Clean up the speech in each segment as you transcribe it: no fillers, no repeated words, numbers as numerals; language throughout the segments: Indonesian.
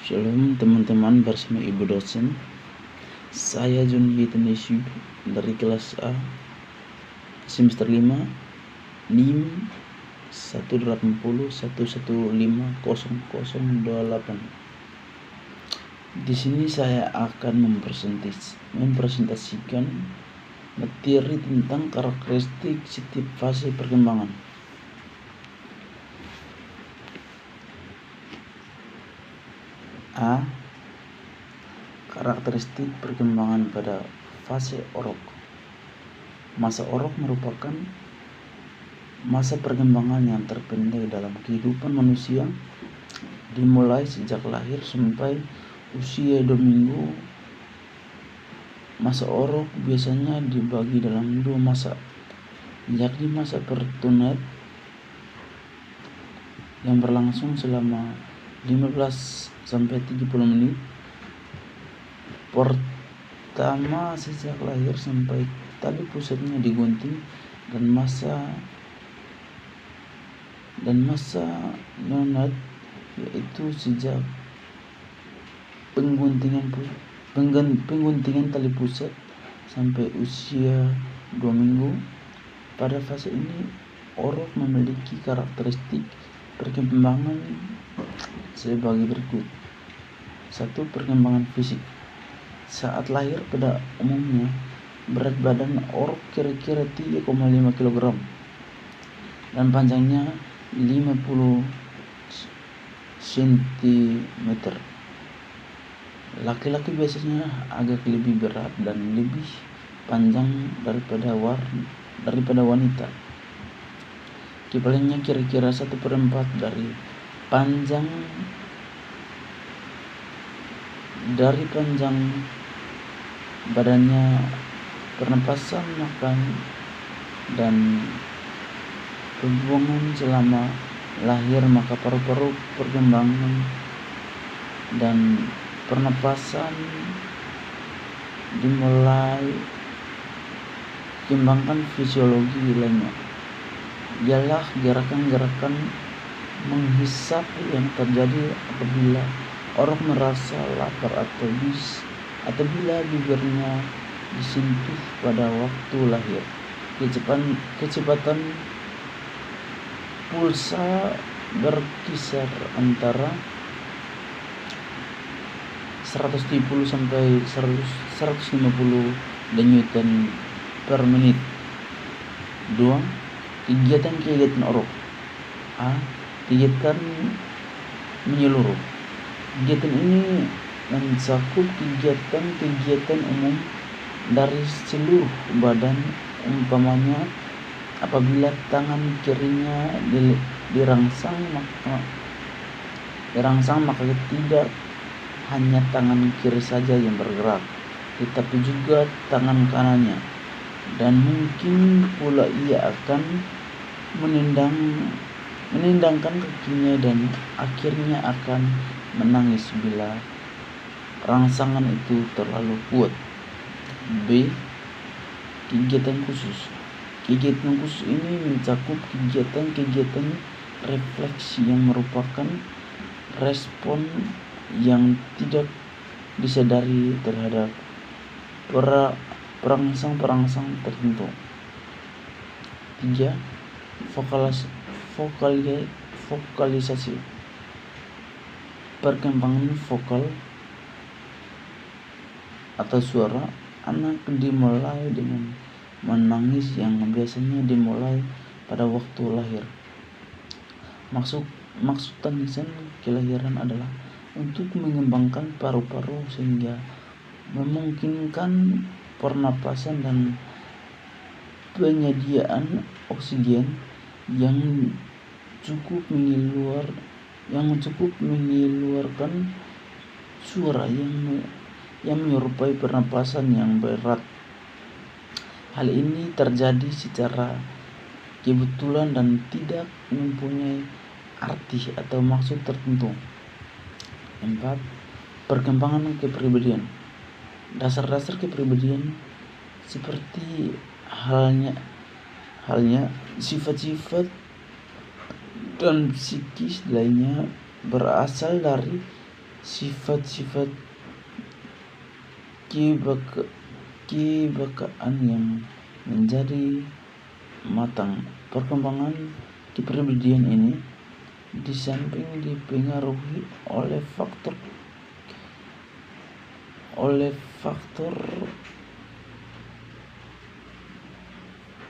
Shalom teman-teman, bersama Ibu dosen. Saya Junji Tenesu dari kelas A semester 5 NIM 18011500028. Di sini saya akan mempresentasikan materi tentang karakteristik setiap fase perkembangan. A. Karakteristik perkembangan pada fase orok. Masa orok merupakan masa perkembangan yang terpendek dalam kehidupan manusia, dimulai sejak lahir sampai usia 2 minggu. Masa orok biasanya dibagi dalam 2 masa, yakni masa pertunat yang berlangsung selama 15 sampai 30 menit pertama sejak lahir sampai tali pusatnya digunting, dan masa neonat, yaitu sejak pengguntingan tali pusat sampai usia 2 minggu. Pada fase ini orok memiliki karakteristik perkembangan sebagai berikut. 1. Perkembangan fisik. Saat lahir pada umumnya berat badan orok kira-kira 3,5 kg dan panjangnya 50 cm. Laki-laki biasanya agak lebih berat dan lebih panjang daripada wanita. Kepalanya kira-kira 1/4 dari panjang badannya. Pernapasan, makan, dan pembuangan selama lahir, maka paru-paru perkembangan dan pernapasan dimulai. Kembangkan fisiologi lainnya ialah gerakan-gerakan menghisap yang terjadi apabila orok merasa lapar atau bila bibirnya disentuh pada waktu lahir. Kecepatan pulsa berkisar antara 170 sampai 150 denyutan per menit. 2. Kegiatan orok. A. Kegiatan menyeluruh. Kegiatan ini mencakup kegiatan umum dari seluruh badan, umpamanya apabila tangan kirinya dirangsang maka tidak hanya tangan kiri saja yang bergerak, tetapi juga tangan kanannya, dan mungkin pula ia akan menendangkan kakinya dan akhirnya akan menangis bila rangsangan itu terlalu kuat. B. Kegiatan khusus. Kegiatan khusus ini mencakup kegiatan refleksi yang merupakan respon yang tidak disadari terhadap perangsang tertentu. 3. Vokalisasi. Perkembangan vokal atau suara anak dimulai dengan menangis yang biasanya dimulai pada waktu lahir. Maksud tangisan kelahiran adalah untuk mengembangkan paru-paru sehingga memungkinkan pernapasan dan penyediaan oksigen yang cukup mengeluarkan suara yang menyerupai pernapasan yang berat. Hal ini terjadi secara kebetulan dan tidak mempunyai arti atau maksud tertentu. 4. Perkembangan kepribadian. Dasar-dasar kepribadian seperti halnya sifat-sifat dan psikis lainnya berasal dari sifat-sifat kebiasaan yang menjadi matang. Perkembangan kepribadian ini di samping dipengaruhi oleh faktor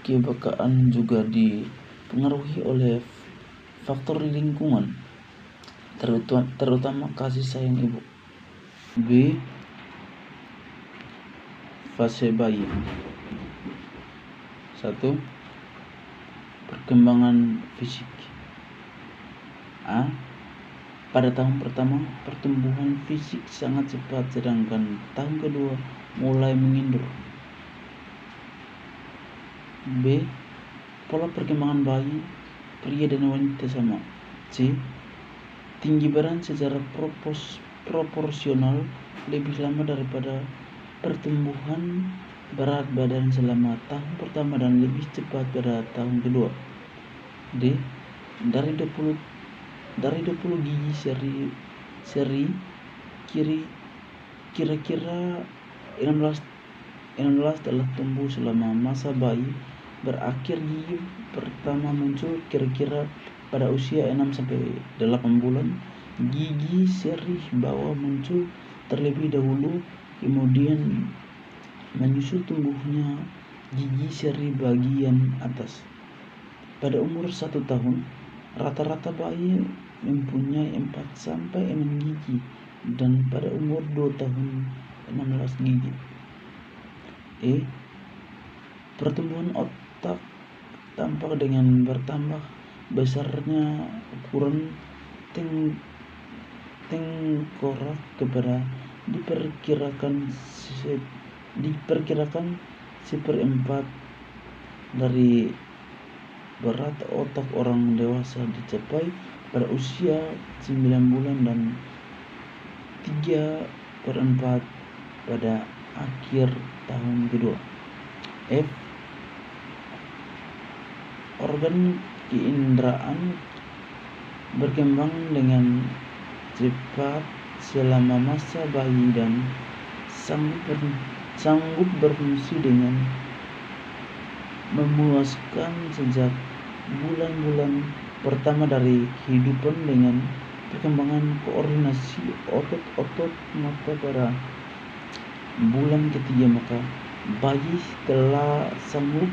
kebiasaan juga dipengaruhi oleh faktor lingkungan, terutama kasih sayang ibu. B. Fase bayi. 1. Perkembangan fisik. A. Pada tahun pertama, pertumbuhan fisik sangat cepat, sedangkan tahun kedua mulai mengendur. B. Pola perkembangan bayi pria dan wanita sama. C. Tinggi badan secara proporsional lebih lama daripada pertumbuhan berat badan selama tahun pertama dan lebih cepat pada tahun kedua. D. Dari 20 gigi seri kira-kira 16 telah tumbuh selama masa bayi berakhir. Gigi pertama muncul kira-kira pada usia 6-8 bulan. Gigi seri bawah muncul terlebih dahulu, kemudian menyusul tumbuhnya gigi seri bagian atas. Pada umur 1 tahun, rata-rata bayi mempunyai 4-6 gigi, dan pada umur 2 tahun 16 gigi. E. Pertumbuhan otak tampak dengan bertambah besarnya ukuran tengkorak kepada diperkirakan 1/4 dari berat otak orang dewasa dicapai pada usia 9 bulan dan 3/4 pada akhir tahun kedua. F. Organ keinderaan berkembang dengan cepat selama masa bayi dan sanggup berfungsi dengan memuaskan sejak bulan-bulan pertama dari kehidupan. Dengan perkembangan koordinasi otot mata pada bulan ketiga, maka bayi telah sanggup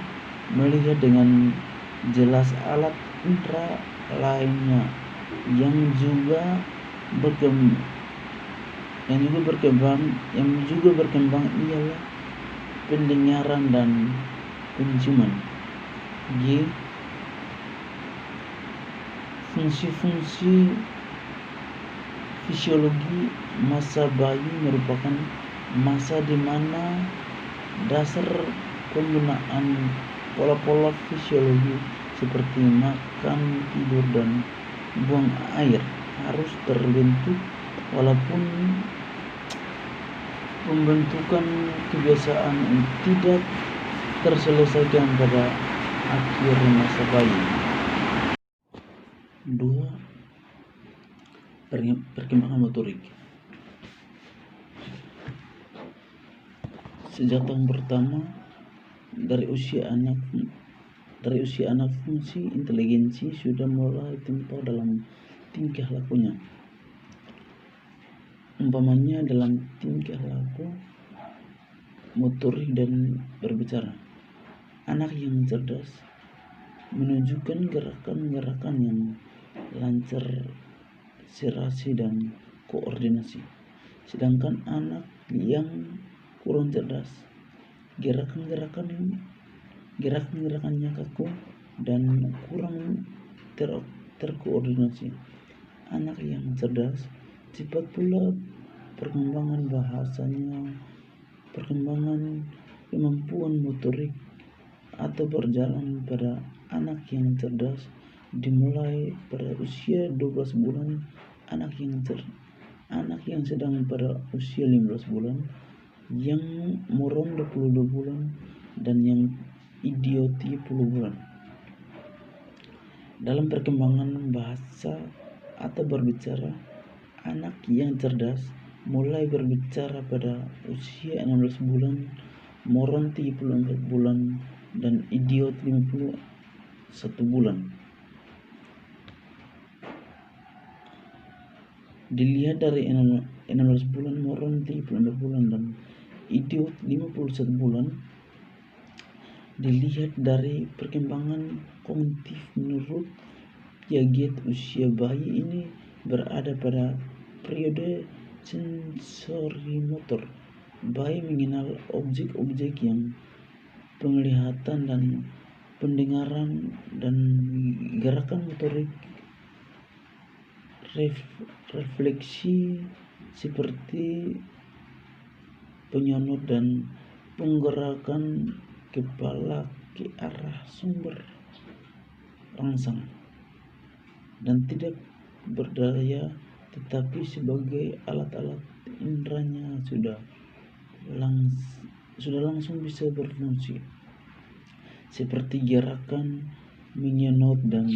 melihat dengan jelas alat indera lainnya yang juga berkembang ialah pendengaran dan penciuman. G. Fungsi-fungsi fisiologi masa bayi merupakan masa di mana dasar penggunaan pola-pola fisiologi seperti makan, tidur, dan buang air harus terbentuk, walaupun pembentukan kebiasaan tidak terselesaikan pada akhir masa bayi. 2. Perkembangan motorik. Sejak tahun pertama dari usia anak, fungsi inteligensi sudah mulai tampak dalam tingkah lakunya. Umpamanya dalam tingkah laku, motorik, dan berbicara. Anak yang cerdas menunjukkan gerakan-gerakan yang lancar, serasi, dan koordinasi. Sedangkan anak yang kurang cerdas, gerakan-gerakannya kaku dan kurang terkoordinasi. Anak yang cerdas cepat pula perkembangan bahasanya, perkembangan kemampuan motorik atau berjalan pada anak yang cerdas dimulai pada usia 12 bulan. Anak yang sedang pada usia 15 bulan, yang murung 22 bulan, dan yang idiot 30 bulan. Dalam perkembangan bahasa atau berbicara, Anak yang cerdas mulai berbicara pada usia 16 bulan, moron 34 bulan, dan idiot 51 bulan. Dilihat dari 16 bulan, moron 34 bulan, dan idiot 51 bulan, dilihat dari perkembangan kognitif menurut Piaget, usia bayi ini berada pada periode sensorimotor. Bayi mengenal objek-objek yang penglihatan dan pendengaran, dan gerakan motorik refleksi seperti penyonot dan penggerakan kepala ke arah sumber rangsang, dan tidak berdaya, tetapi sebagai alat-alat inderanya sudah langsung bisa berfungsi, seperti gerakan menyonot dan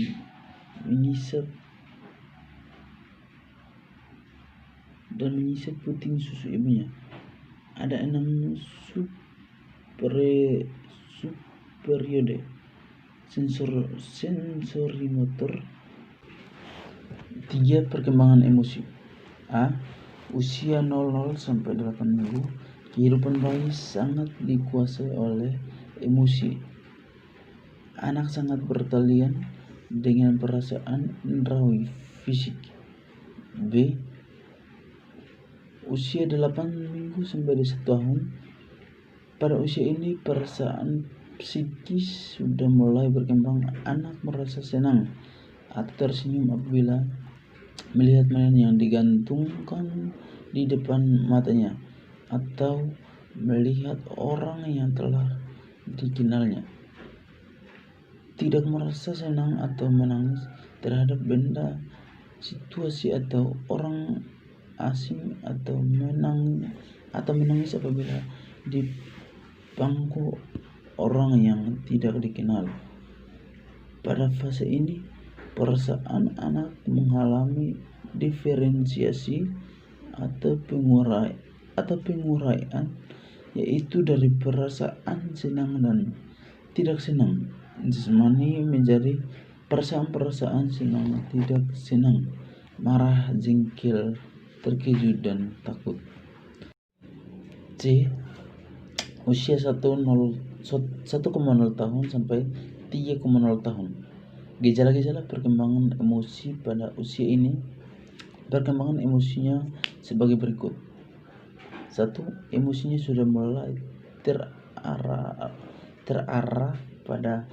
mengisap puting susu ibunya. Ada 6 subperiode sensorimotor. 3. Perkembangan emosi. A. Usia 00 sampai 8 minggu. Kehidupan bayi sangat dikuasai oleh emosi. Anak sangat bertalian dengan perasaan indrawi fisik. B. Usia 8 minggu sampai 1 tahun. Pada usia ini perasaan psikis sudah mulai berkembang. Anak merasa senang atau tersenyum apabila melihat mainan yang digantungkan di depan matanya, atau melihat orang yang telah dikenalnya. Tidak merasa senang atau menangis terhadap benda, situasi, atau orang asing, atau menangis apabila dipangku orang yang tidak dikenal. Pada fase ini, perasaan anak mengalami diferensiasi atau penguraian, yaitu dari perasaan senang dan tidak senang jasmani menjadi perasaan-perasaan senang, tidak senang, marah, jengkel, terkejut, dan takut. C. Usia 1,0 tahun sampai 3,0 tahun. Gejala-gejala perkembangan emosi pada usia ini. Perkembangan emosinya sebagai berikut. 1. Emosinya sudah mulai terarah pada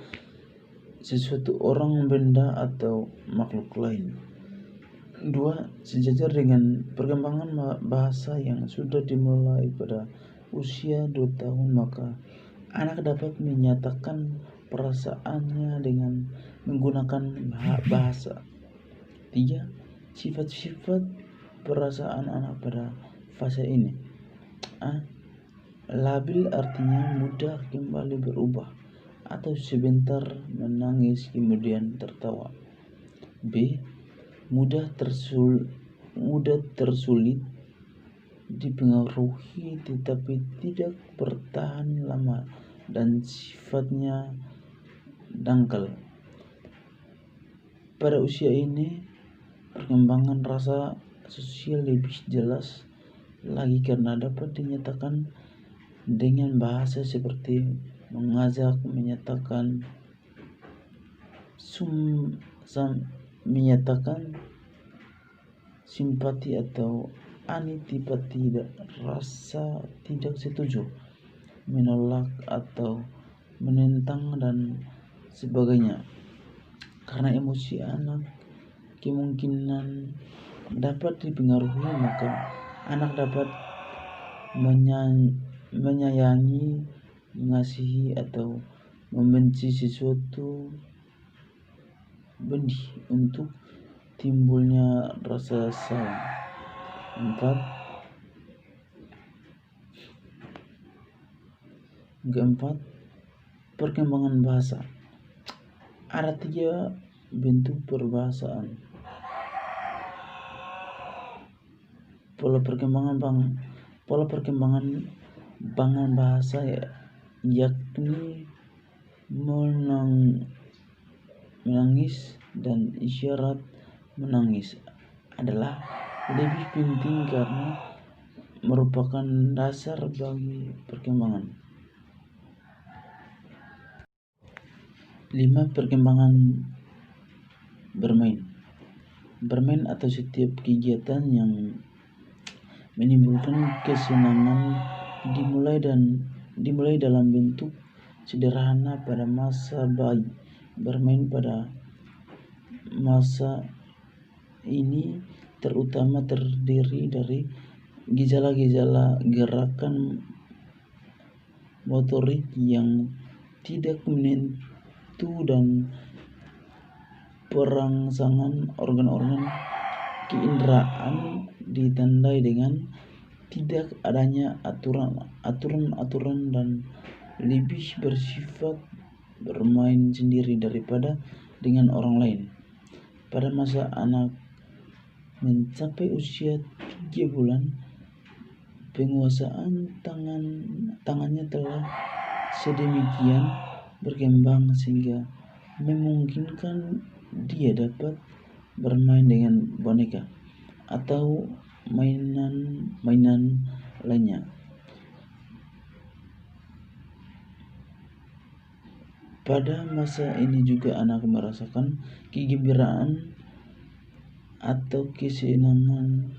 sesuatu orang, benda, atau makhluk lain. 2. Sejajar dengan perkembangan bahasa yang sudah dimulai pada usia 2 tahun, maka anak dapat menyatakan perasaannya dengan menggunakan bahasa. 3. Sifat-sifat perasaan anak pada fase ini. A. Labil, artinya mudah kembali berubah atau sebentar menangis kemudian tertawa. B. Mudah tersulit dipengaruhi tetapi tidak bertahan lama dan sifatnya dangkal. Pada usia ini, perkembangan rasa sosial lebih jelas lagi karena dapat dinyatakan dengan bahasa seperti mengajak, menyatakan simpati atau antipati, rasa tidak setuju, menolak atau menentang, dan sebagainya. Karena emosi anak kemungkinan dapat dipengaruhi, maka anak dapat menyayangi, mengasihi, atau membenci sesuatu benih untuk timbulnya rasa sayang. 4. Perkembangan bahasa. Ada 3 bentuk perbahasaan. pola perkembangan bangan bahasa yakni menangis dan isyarat menangis adalah lebih penting karena merupakan dasar bagi perkembangan. 5. Perkembangan bermain. Bermain atau setiap kegiatan yang menimbulkan kesenangan dimulai dalam bentuk sederhana pada masa bayi. Bermain pada masa ini terutama terdiri dari gejala-gejala gerakan motorik yang tidak menentu dan perangsangan organ-organ keinderaan ditandai dengan tidak adanya aturan-aturan dan lebih bersifat bermain sendiri daripada dengan orang lain. Pada masa anak mencapai usia 3 bulan, penguasaan tangannya telah sedemikian berkembang sehingga memungkinkan dia dapat bermain dengan boneka atau mainan lainnya. Pada masa ini juga anak merasakan kegembiraan atau kesenangannya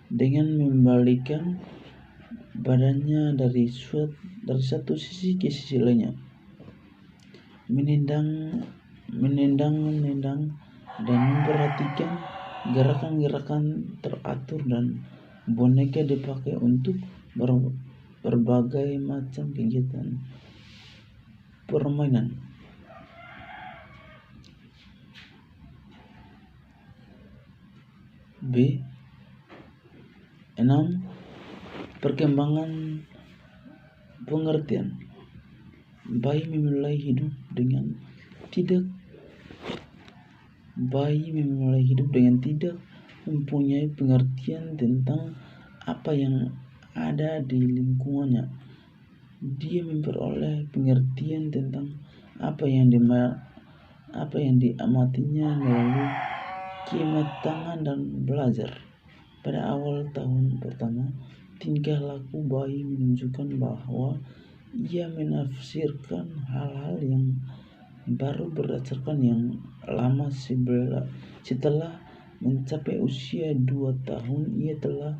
dengan membalikkan badannya dari satu sisi ke sisi lainnya, menendang dan memperhatikan gerakan-gerakan teratur, dan boneka dipakai untuk berbagai macam kegiatan permainan. B. 6. Perkembangan pengertian. Bayi memulai hidup dengan tidak mempunyai pengertian tentang apa yang ada di lingkungannya. Dia memperoleh pengertian tentang apa yang diamatinya melalui kematangan dan belajar. Pada awal tahun pertama, tingkah laku bayi menunjukkan bahwa ia menafsirkan hal-hal yang baru berdasarkan yang lama. Setelah mencapai usia 2 tahun, ia telah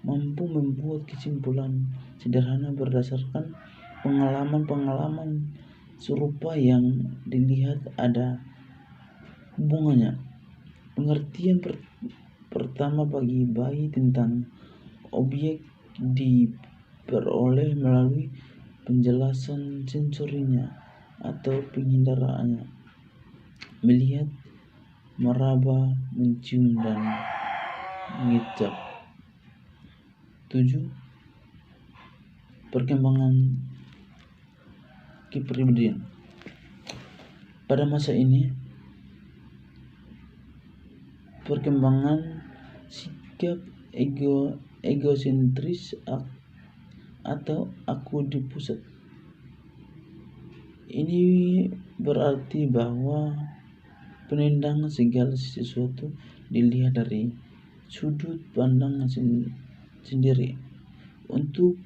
mampu membuat kesimpulan sederhana berdasarkan pengalaman serupa yang dilihat ada hubungannya. Pengertian pertama bagi bayi tentang objek diperoleh melalui penjelasan sensorinya atau penginderaannya: melihat, meraba, mencium, dan mengecap. 7. Perkembangan kepribadian. Pada masa ini, perkembangan sikap egosentris atau aku di pusat. Ini berarti bahwa penendang segala sesuatu dilihat dari sudut pandang sendiri, untuk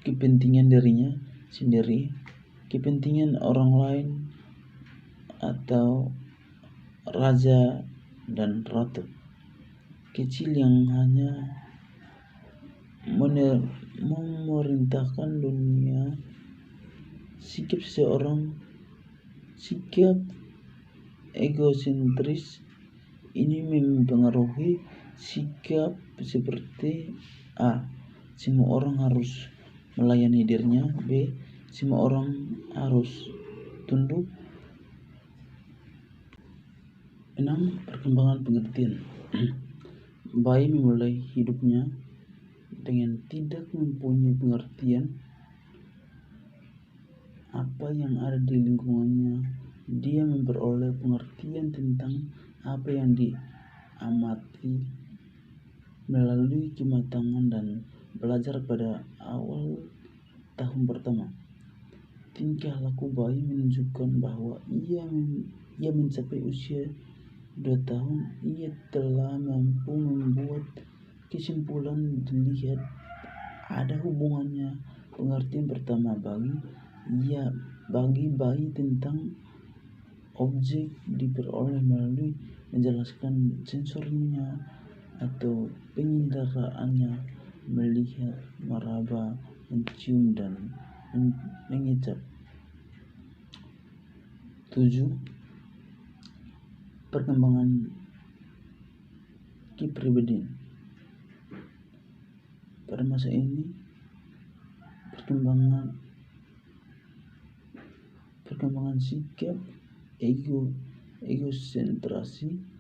kepentingan dirinya sendiri, kepentingan orang lain, atau raja dan ratu kecil yang hanya memerintahkan dunia. Sikap egosentris ini mempengaruhi sikap seperti A. Semua orang harus melayani dirinya. B. Semua orang harus tunduk. 6. Perkembangan pengertian. Bayi memulai hidupnya dengan tidak mempunyai pengertian apa yang ada di lingkungannya. Dia memperoleh pengertian tentang apa yang diamati melalui kematangan dan belajar pada awal tahun pertama. Tingkah laku bayi menunjukkan bahwa ia mencapai usia 2 tahun. Ia telah mampu membuat kesimpulan dilihat ada hubungannya pengertian pertama bagi bayi tentang objek diperoleh melalui menjelaskan sensornya atau penginderaannya, melihat, meraba, mencium, dan mengecap. 7. Perkembangan kepribadian. Pada masa ini, perkembangan sikap egosentrasi